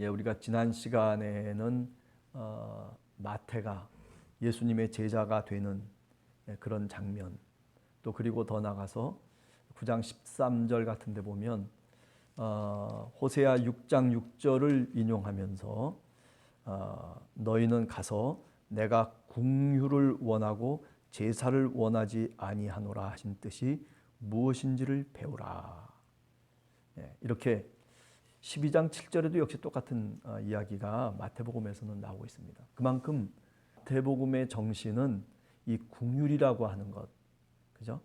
우리가 지난 시간에는 마태가 예수님의 제자가 되는 그런 장면, 또 그리고 더 나가서 9장 13절 같은 데 보면 호세아 6장 6절을 인용하면서 너희는 가서 내가 궁휼을 원하고 제사를 원하지 아니하노라 하신 뜻이 무엇인지를 배우라. 이렇게 12장 7절에도 역시 똑같은 이야기가 마태복음에서는 나오고 있습니다. 그만큼 마태복음의 정신은 이 궁휼이라고 하는 것, 그죠?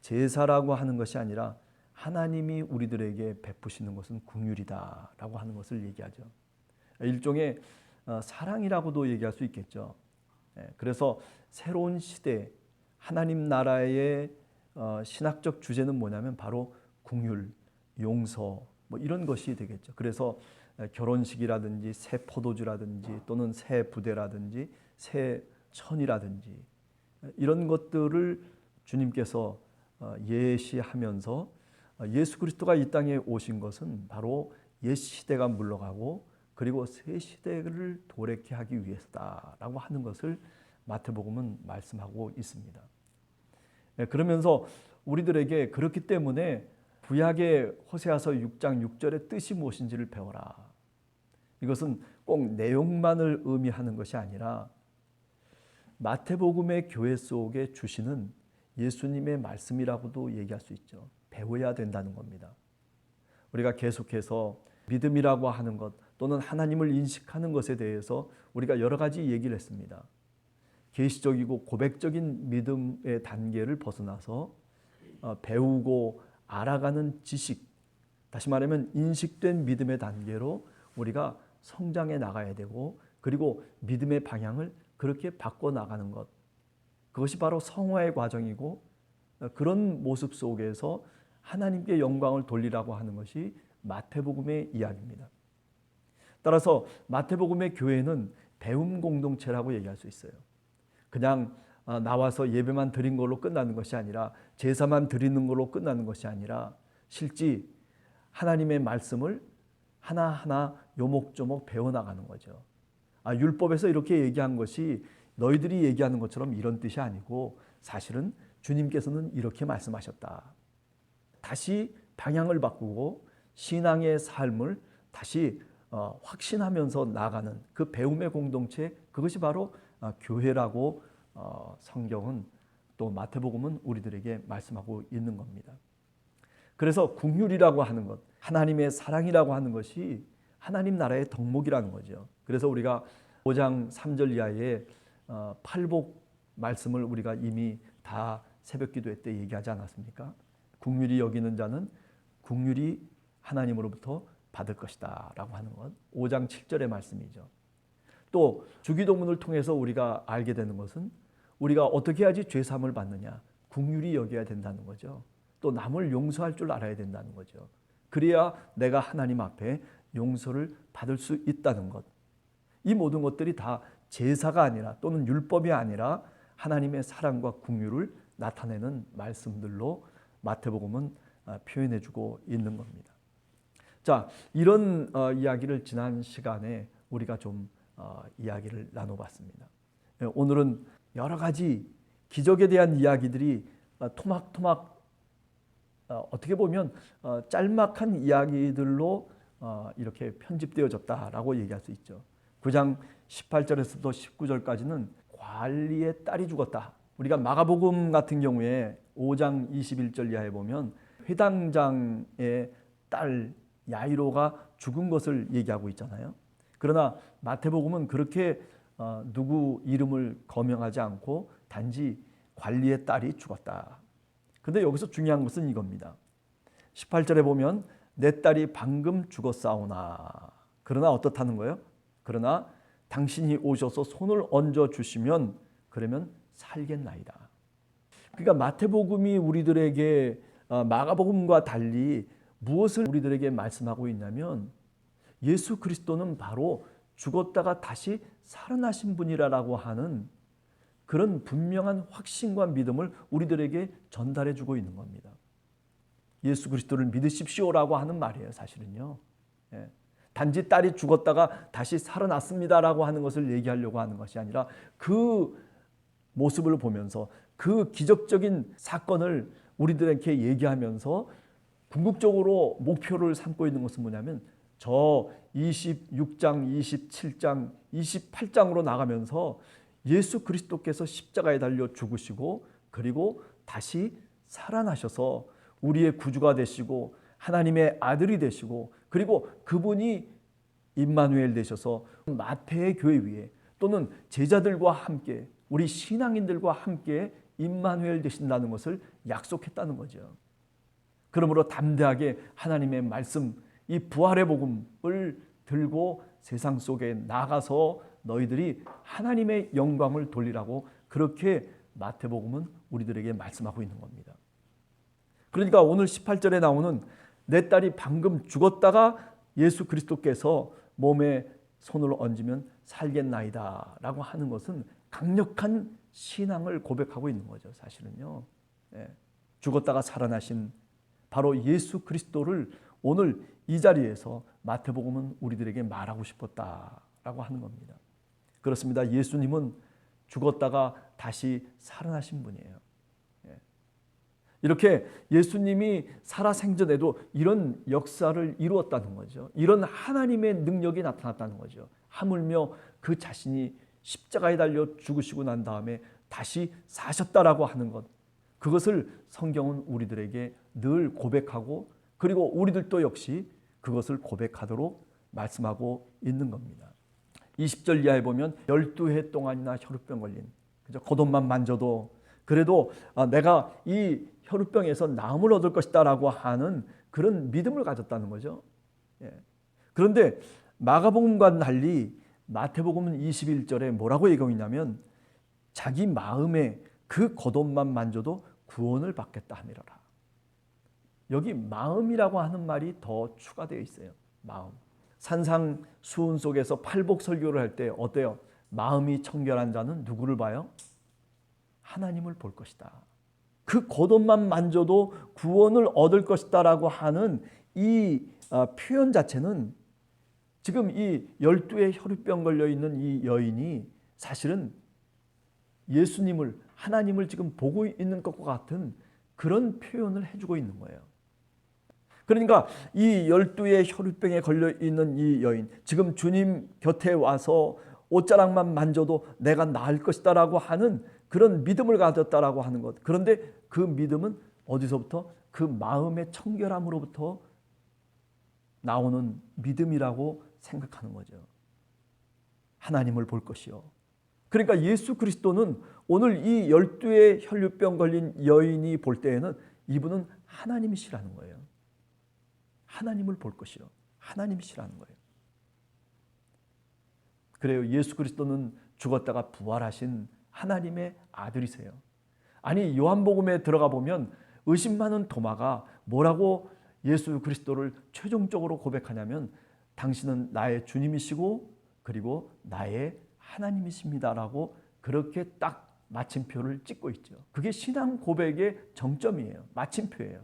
제사라고 하는 것이 아니라 하나님이 우리들에게 베푸시는 것은 궁휼이다라고 하는 것을 얘기하죠. 일종의 사랑이라고도 얘기할 수 있겠죠. 그래서 새로운 시대, 하나님 나라의 신학적 주제는 뭐냐면 바로 궁휼, 용서, 뭐 이런 것이 되겠죠. 그래서 결혼식이라든지 새 포도주라든지 또는 새 부대라든지 새 천이라든지 이런 것들을 주님께서 예시하면서 예수 그리스도가 이 땅에 오신 것은 바로 옛 시대가 물러가고 그리고 새 시대를 도래케 하기 위해서다라고 하는 것을 마태복음은 말씀하고 있습니다. 그러면서 우리들에게 그렇기 때문에 구약의 호세아서 6장 6절의 뜻이 무엇인지를 배워라. 이것은 꼭 내용만을 의미하는 것이 아니라 마태복음의 교회 속에 주시는 예수님의 말씀이라고도 얘기할 수 있죠. 배워야 된다는 겁니다. 우리가 계속해서 믿음이라고 하는 것 또는 하나님을 인식하는 것에 대해서 우리가 여러 가지 얘기를 했습니다. 계시적이고 고백적인 믿음의 단계를 벗어나서 배우고 알아가는 지식, 다시 말하면 인식된 믿음의 단계로 우리가 성장해 나가야 되고 그리고 믿음의 방향을 그렇게 바꿔나가는 것, 그것이 바로 성화의 과정이고 그런 모습 속에서 하나님께 영광을 돌리라고 하는 것이 마태복음의 이야기입니다. 따라서 마태복음의 교회는 배움 공동체라고 얘기할 수 있어요. 그냥 나와서 예배만 드린 걸로 끝나는 것이 아니라 제사만 드리는 걸로 끝나는 것이 아니라 실제 하나님의 말씀을 하나하나 요목조목 배워나가는 거죠. 율법에서 이렇게 얘기한 것이 너희들이 얘기하는 것처럼 이런 뜻이 아니고 사실은 주님께서는 이렇게 말씀하셨다. 다시 방향을 바꾸고 신앙의 삶을 다시 확신하면서 나가는 그 배움의 공동체, 그것이 바로 교회라고 성경은 또 마태복음은 우리들에게 말씀하고 있는 겁니다. 그래서 궁휼이라고 하는 것, 하나님의 사랑이라고 하는 것이 하나님 나라의 덕목이라는 거죠. 그래서 우리가 5장 3절 이하의 팔복 말씀을 우리가 이미 다 새벽기도회 때 얘기하지 않았습니까? 궁휼히 여기는 자는 궁휼히 하나님으로부터 받을 것이다 라고 하는 것, 5장 7절의 말씀이죠. 또 주기도문을 통해서 우리가 알게 되는 것은 우리가 어떻게 해야지 죄사함을 받느냐, 궁휼히 여겨야 된다는 거죠. 또 남을 용서할 줄 알아야 된다는 거죠. 그래야 내가 하나님 앞에 용서를 받을 수 있다는 것. 이 모든 것들이 다 제사가 아니라 또는 율법이 아니라 하나님의 사랑과 궁휼을 나타내는 말씀들로 마태복음은 표현해주고 있는 겁니다. 자, 이런 이야기를 지난 시간에 우리가 좀 이야기를 나눠봤습니다. 오늘은 여러 가지 기적에 대한 이야기들이 토막토막 어떻게 보면 짤막한 이야기들로 이렇게 편집되어졌다라고 얘기할 수 있죠. 9장 18절에서부터 19절까지는 관리의 딸이 죽었다. 우리가 마가복음 같은 경우에 5장 21절 이하에 보면 회당장의 딸 야이로가 죽은 것을 얘기하고 있잖아요. 그러나 마태복음은 그렇게 누구 이름을 거명하지 않고 단지 관리의 딸이 죽었다. 그런데 여기서 중요한 것은 이겁니다. 18절에 보면 내 딸이 방금 죽었사오나 그러나 어떻다는 거예요? 그러나 당신이 오셔서 손을 얹어 주시면 그러면 살겠나이다. 그러니까 마태복음이 우리들에게 마가복음과 달리 무엇을 우리들에게 말씀하고 있냐면 예수 그리스도는 바로 죽었다가 다시 살아나신 분이라고 하는 그런 분명한 확신과 믿음을 우리들에게 전달해 주고 있는 겁니다. 예수 그리스도를 믿으십시오라고 하는 말이에요, 사실은요. 단지 딸이 죽었다가 다시 살아났습니다라고 하는 것을 얘기하려고 하는 것이 아니라 그 모습을 보면서 그 기적적인 사건을 우리들에게 얘기하면서 궁극적으로 목표를 삼고 있는 것은 뭐냐면 저 26장, 27장, 28장으로 나가면서 예수 그리스도께서 십자가에 달려 죽으시고 그리고 다시 살아나셔서 우리의 구주가 되시고 하나님의 아들이 되시고 그리고 그분이 임마누엘 되셔서 마태의 교회 위에 또는 제자들과 함께 우리 신앙인들과 함께 임마누엘 되신다는 것을 약속했다는 거죠. 그러므로 담대하게 하나님의 말씀, 이 부활의 복음을 들고 세상 속에 나가서 너희들이 하나님의 영광을 돌리라고 그렇게 마태복음은 우리들에게 말씀하고 있는 겁니다. 그러니까 오늘 18절에 나오는 내 딸이 방금 죽었다가 예수 그리스도께서 몸에 손을 얹으면 살겠나이다 라고 하는 것은 강력한 신앙을 고백하고 있는 거죠. 사실은요. 죽었다가 살아나신 바로 예수 그리스도를 오늘 이 자리에서 마태복음은 우리들에게 말하고 싶었다라고 하는 겁니다. 그렇습니다. 예수님은 죽었다가 다시 살아나신 분이에요. 이렇게 예수님이 살아생전에도 이런 역사를 이루었다는 거죠. 이런 하나님의 능력이 나타났다는 거죠. 하물며 그 자신이 십자가에 달려 죽으시고 난 다음에 다시 사셨다라고 하는 것, 그것을 성경은 우리들에게 늘 고백하고 그리고 우리들도 역시 그것을 고백하도록 말씀하고 있는 겁니다. 20절 이하에 보면 12해 동안이나 혈루병 걸린, 그죠? 겉옷만 만져도 그래도 내가 이 혈루병에서 나음을 얻을 것이다 라고 하는 그런 믿음을 가졌다는 거죠. 그런데 마가복음과는 달리 마태복음은 21절에 뭐라고 예고했냐면 자기 마음에 그 겉옷만 만져도 구원을 받겠다 하니라. 여기 마음이라고 하는 말이 더 추가되어 있어요. 마음. 산상수훈 속에서 팔복 설교를 할 때 어때요? 마음이 청결한 자는 누구를 봐요? 하나님을 볼 것이다. 그 겉옷만 만져도 구원을 얻을 것이다 라고 하는 이 표현 자체는 지금 이 12의 혈루병 걸려있는 이 여인이 사실은 예수님을, 하나님을 지금 보고 있는 것과 같은 그런 표현을 해주고 있는 거예요. 그러니까 이 12의 혈루병에 걸려있는 이 여인, 지금 주님 곁에 와서 옷자락만 만져도 내가 나을 것이다 라고 하는 그런 믿음을 가졌다라고 하는 것. 그런데 그 믿음은 어디서부터? 그 마음의 청결함으로부터 나오는 믿음이라고 생각하는 거죠. 하나님을 볼 것이요. 그러니까 예수 그리스도는 오늘 이 12의 혈루병 걸린 여인이 볼 때에는 이분은 하나님이시라는 거예요. 하나님을 볼 것이요. 하나님이시라는 거예요. 그래요. 예수 그리스도는 죽었다가 부활하신 하나님의 아들이세요. 아니 요한복음에 들어가 보면 의심 많은 도마가 뭐라고 예수 그리스도를 최종적으로 고백하냐면 당신은 나의 주님이시고 그리고 나의 하나님이십니다라고 그렇게 딱 마침표를 찍고 있죠. 그게 신앙 고백의 정점이에요. 마침표예요.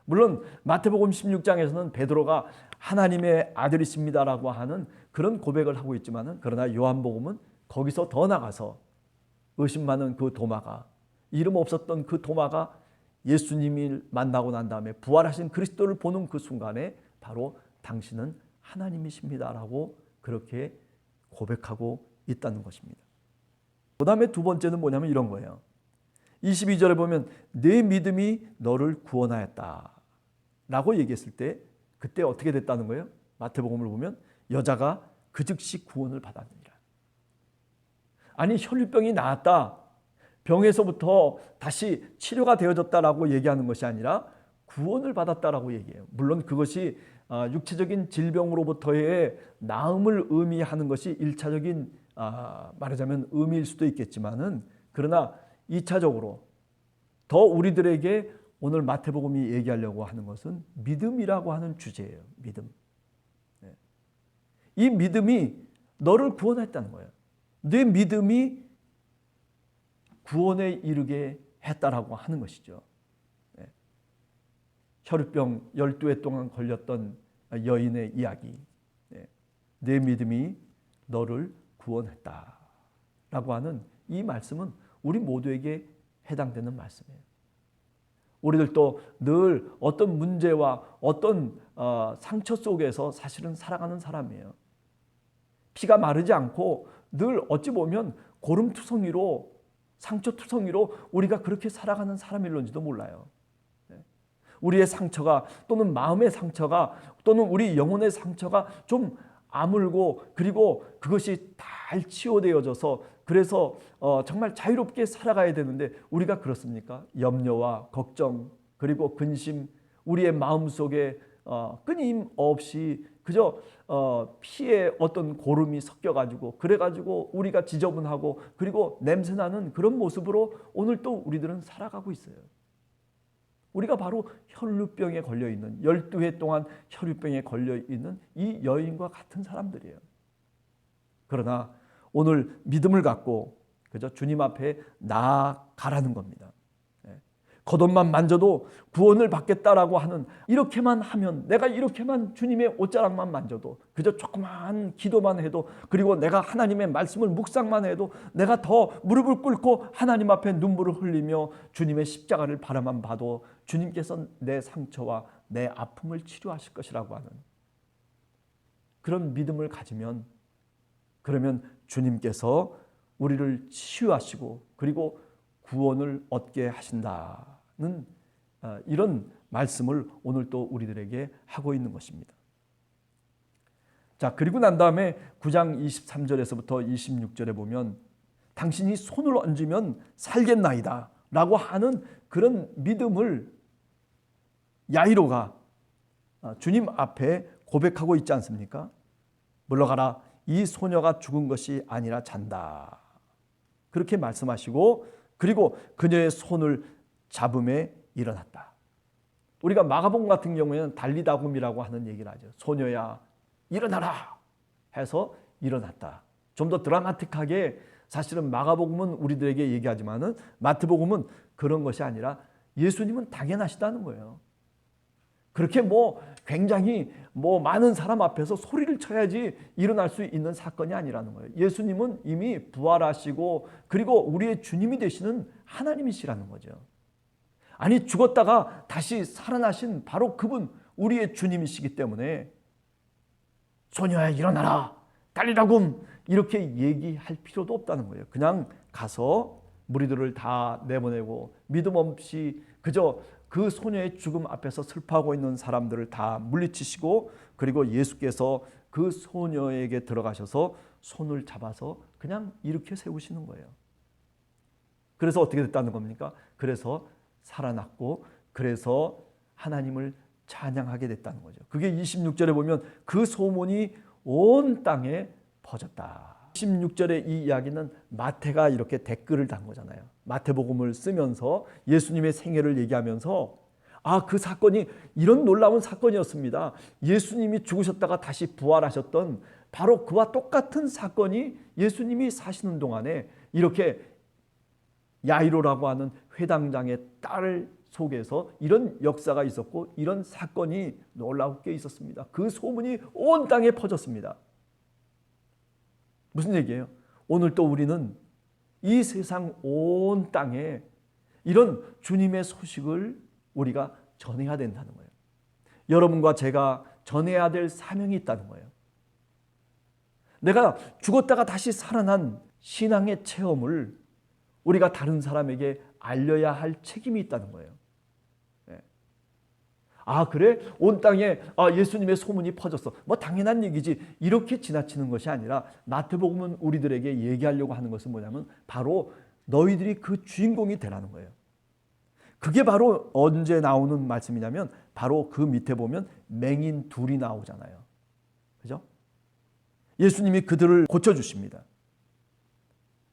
물론 마태복음 16장에서는 베드로가 하나님의 아들이십니다라고 하는 그런 고백을 하고 있지만은 그러나 요한복음은 거기서 더 나가서 의심 많은 그 도마가, 이름 없었던 그 도마가 예수님을 만나고 난 다음에 부활하신 그리스도를 보는 그 순간에 바로 당신은 하나님이십니다라고 그렇게 고백하고 있다는 것입니다. 그 다음에 두 번째는 뭐냐면 이런 거예요. 22절에 보면 내 믿음이 너를 구원하였다 라고 얘기했을 때 그때 어떻게 됐다는 거예요? 마태복음을 보면 여자가 그 즉시 구원을 받았느니라. 아니 혈루병이 나았다, 병에서부터 다시 치료가 되어졌다라고 얘기하는 것이 아니라 구원을 받았다라고 얘기해요. 물론 그것이 육체적인 질병으로부터의 나음을 의미하는 것이 1차적인 말하자면 의미일 수도 있겠지만은 그러나 2차적으로 더 우리들에게 오늘 마태복음이 얘기하려고 하는 것은 믿음이라고 하는 주제예요. 믿음. 이 믿음이 너를 구원했다는 거예요. 내 믿음이 구원에 이르게 했다라고 하는 것이죠. 혈루병 12해 동안 걸렸던 여인의 이야기. 내 믿음이 너를 구원했다라고 하는 이 말씀은 우리 모두에게 해당되는 말씀이에요. 우리들도 늘 어떤 문제와 어떤 상처 속에서 사실은 살아가는 사람이에요. 피가 마르지 않고 늘 어찌 보면 고름투성이로, 상처투성이로 우리가 그렇게 살아가는 사람일런지도 몰라요. 우리의 상처가, 또는 마음의 상처가, 또는 우리 영혼의 상처가 좀 아물고, 그리고 그것이 잘 치유되어져서 그래서 정말 자유롭게 살아가야 되는데 우리가 그렇습니까? 염려와 걱정, 그리고 근심, 우리의 마음속에 끊임없이 그저 피에 어떤 고름이 섞여가지고, 그래가지고 우리가 지저분하고 그리고 냄새나는 그런 모습으로 오늘 또 우리들은 살아가고 있어요. 우리가 바로 혈루병에 걸려있는, 12해 동안 혈루병에 걸려있는 이 여인과 같은 사람들이에요. 그러나 오늘 믿음을 갖고 그저 주님 앞에 나아가라는 겁니다. 겉옷만 만져도 구원을 받겠다라고 하는, 이렇게만 하면, 내가 이렇게만 주님의 옷자락만 만져도, 그저 조그만 기도만 해도, 그리고 내가 하나님의 말씀을 묵상만 해도 내가 더 무릎을 꿇고 하나님 앞에 눈물을 흘리며 주님의 십자가를 바라만 봐도 주님께서 내 상처와 내 아픔을 치료하실 것이라고 하는 그런 믿음을 가지면, 그러면 주님께서 우리를 치유하시고 그리고 구원을 얻게 하신다는 이런 말씀을 오늘 또 우리들에게 하고 있는 것입니다. 자, 그리고 난 다음에 9장 23절에서부터 26절에 보면 당신이 손을 얹으면 살겠나이다 라고 하는 그런 믿음을 야이로가 주님 앞에 고백하고 있지 않습니까? 물러가라, 이 소녀가 죽은 것이 아니라 잔다. 그렇게 말씀하시고, 그리고 그녀의 손을 잡음에 일어났다. 우리가 마가복음 같은 경우에는 달리다굼이라고 하는 얘기를 하죠. 소녀야 일어나라 해서 일어났다. 좀 더 드라마틱하게 사실은 마가복음은 우리들에게 얘기하지만은 마태복음은 그런 것이 아니라 예수님은 당연하시다는 거예요. 그렇게 굉장히 많은 사람 앞에서 소리를 쳐야지 일어날 수 있는 사건이 아니라는 거예요. 예수님은 이미 부활하시고 그리고 우리의 주님이 되시는 하나님이시라는 거죠. 아니, 죽었다가 다시 살아나신 바로 그분, 우리의 주님이시기 때문에 소녀야 일어나라, 달리다굼 이렇게 얘기할 필요도 없다는 거예요. 그냥 가서 무리들을 다 내보내고 믿음 없이 그저 그 소녀의 죽음 앞에서 슬퍼하고 있는 사람들을 다 물리치시고, 그리고 예수께서 그 소녀에게 들어가셔서 손을 잡아서 그냥 일으켜 세우시는 거예요. 그래서 어떻게 됐다는 겁니까? 그래서 살아났고, 그래서 하나님을 찬양하게 됐다는 거죠. 그게 26절에 보면 그 소문이 온 땅에 퍼졌다. 16절의 이 이야기는 마태가 이렇게 댓글을 단 거잖아요. 마태복음을 쓰면서 예수님의 생애를 얘기하면서 그 사건이 이런 놀라운 사건이었습니다. 예수님이 죽으셨다가 다시 부활하셨던 바로 그와 똑같은 사건이 예수님이 사시는 동안에 이렇게 야이로라고 하는 회당장의 딸 속에서 이런 역사가 있었고 이런 사건이 놀랍게 있었습니다. 그 소문이 온 땅에 퍼졌습니다. 무슨 얘기예요? 오늘 또 우리는 이 세상 온 땅에 이런 주님의 소식을 우리가 전해야 된다는 거예요. 여러분과 제가 전해야 될 사명이 있다는 거예요. 내가 죽었다가 다시 살아난 신앙의 체험을 우리가 다른 사람에게 알려야 할 책임이 있다는 거예요. 그래? 온 땅에 예수님의 소문이 퍼졌어. 당연한 얘기지. 이렇게 지나치는 것이 아니라 마태복음은 우리들에게 얘기하려고 하는 것은 뭐냐면 바로 너희들이 그 주인공이 되라는 거예요. 그게 바로 언제 나오는 말씀이냐면 바로 그 밑에 보면 맹인 둘이 나오잖아요. 그죠? 예수님이 그들을 고쳐주십니다.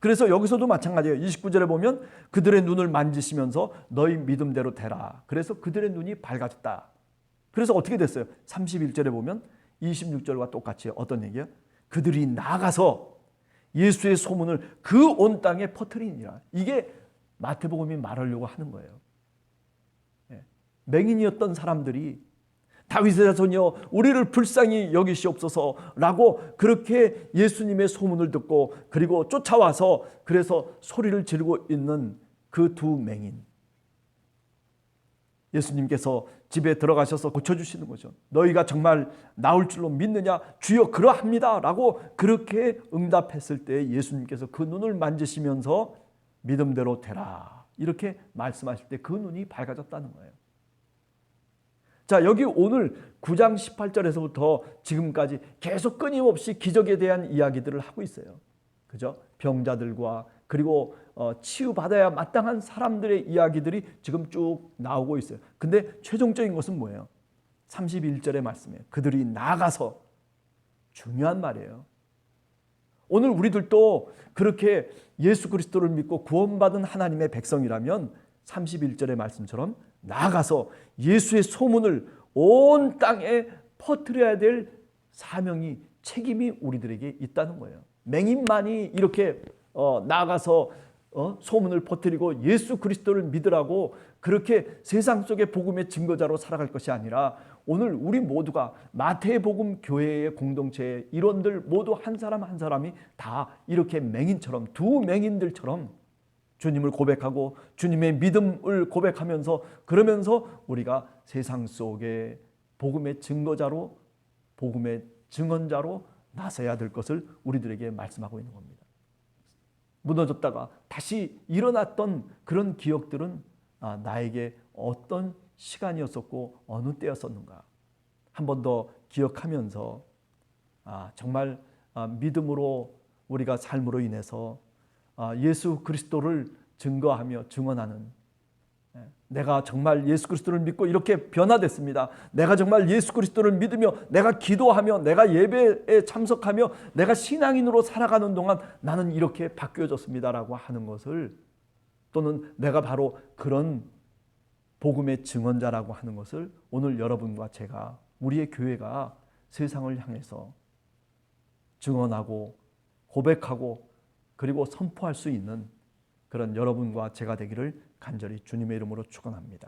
그래서 여기서도 마찬가지예요. 29절에 보면 그들의 눈을 만지시면서 너희 믿음대로 되라. 그래서 그들의 눈이 밝아졌다. 그래서 어떻게 됐어요? 31절에 보면 26절과 똑같이 어떤 얘기예요? 그들이 나가서 예수의 소문을 그 온 땅에 퍼뜨리니라. 이게 마태복음이 말하려고 하는 거예요. 맹인이었던 사람들이 다윗의 자손이여 우리를 불쌍히 여기시옵소서라고 그렇게 예수님의 소문을 듣고 그리고 쫓아와서 그래서 소리를 지르고 있는 그 두 맹인, 예수님께서 집에 들어가셔서 고쳐주시는 거죠. 너희가 정말 나올 줄로 믿느냐? 주여 그러합니다 라고 그렇게 응답했을 때 예수님께서 그 눈을 만지시면서 믿음대로 되라 이렇게 말씀하실 때 그 눈이 밝아졌다는 거예요. 자, 여기 오늘 9장 18절에서부터 지금까지 계속 끊임없이 기적에 대한 이야기들을 하고 있어요. 그죠? 병자들과 그리고 치유받아야 마땅한 사람들의 이야기들이 지금 쭉 나오고 있어요. 근데 최종적인 것은 뭐예요? 31절의 말씀이에요. 그들이 나가서, 중요한 말이에요. 오늘 우리들도 그렇게 예수 그리스도를 믿고 구원받은 하나님의 백성이라면 31절의 말씀처럼 나아가서 예수의 소문을 온 땅에 퍼뜨려야 될 사명이, 책임이 우리들에게 있다는 거예요. 맹인만이 이렇게 나아가서 소문을 퍼뜨리고 예수 그리스도를 믿으라고 그렇게 세상 속의 복음의 증거자로 살아갈 것이 아니라 오늘 우리 모두가 마태복음 교회의 공동체의 일원들 모두 한 사람 한 사람이 다 이렇게 맹인처럼, 두 맹인들처럼 주님을 고백하고 주님의 믿음을 고백하면서 그러면서 우리가 세상 속에 복음의 증거자로, 복음의 증언자로 나서야 될 것을 우리들에게 말씀하고 있는 겁니다. 무너졌다가 다시 일어났던 그런 기억들은 나에게 어떤 시간이었었고 어느 때였었는가 한 번 더 기억하면서 정말 믿음으로 우리가 삶으로 인해서 예수 그리스도를 증거하며 증언하는, 내가 정말 예수 그리스도를 믿고 이렇게 변화됐습니다. 내가 정말 예수 그리스도를 믿으며 내가 기도하며 내가 예배에 참석하며 내가 신앙인으로 살아가는 동안 나는 이렇게 바뀌어졌습니다라고 하는 것을, 또는 내가 바로 그런 복음의 증언자라고 하는 것을 오늘 여러분과 제가, 우리의 교회가 세상을 향해서 증언하고 고백하고 그리고 선포할 수 있는 그런 여러분과 제가 되기를 간절히 주님의 이름으로 축원합니다.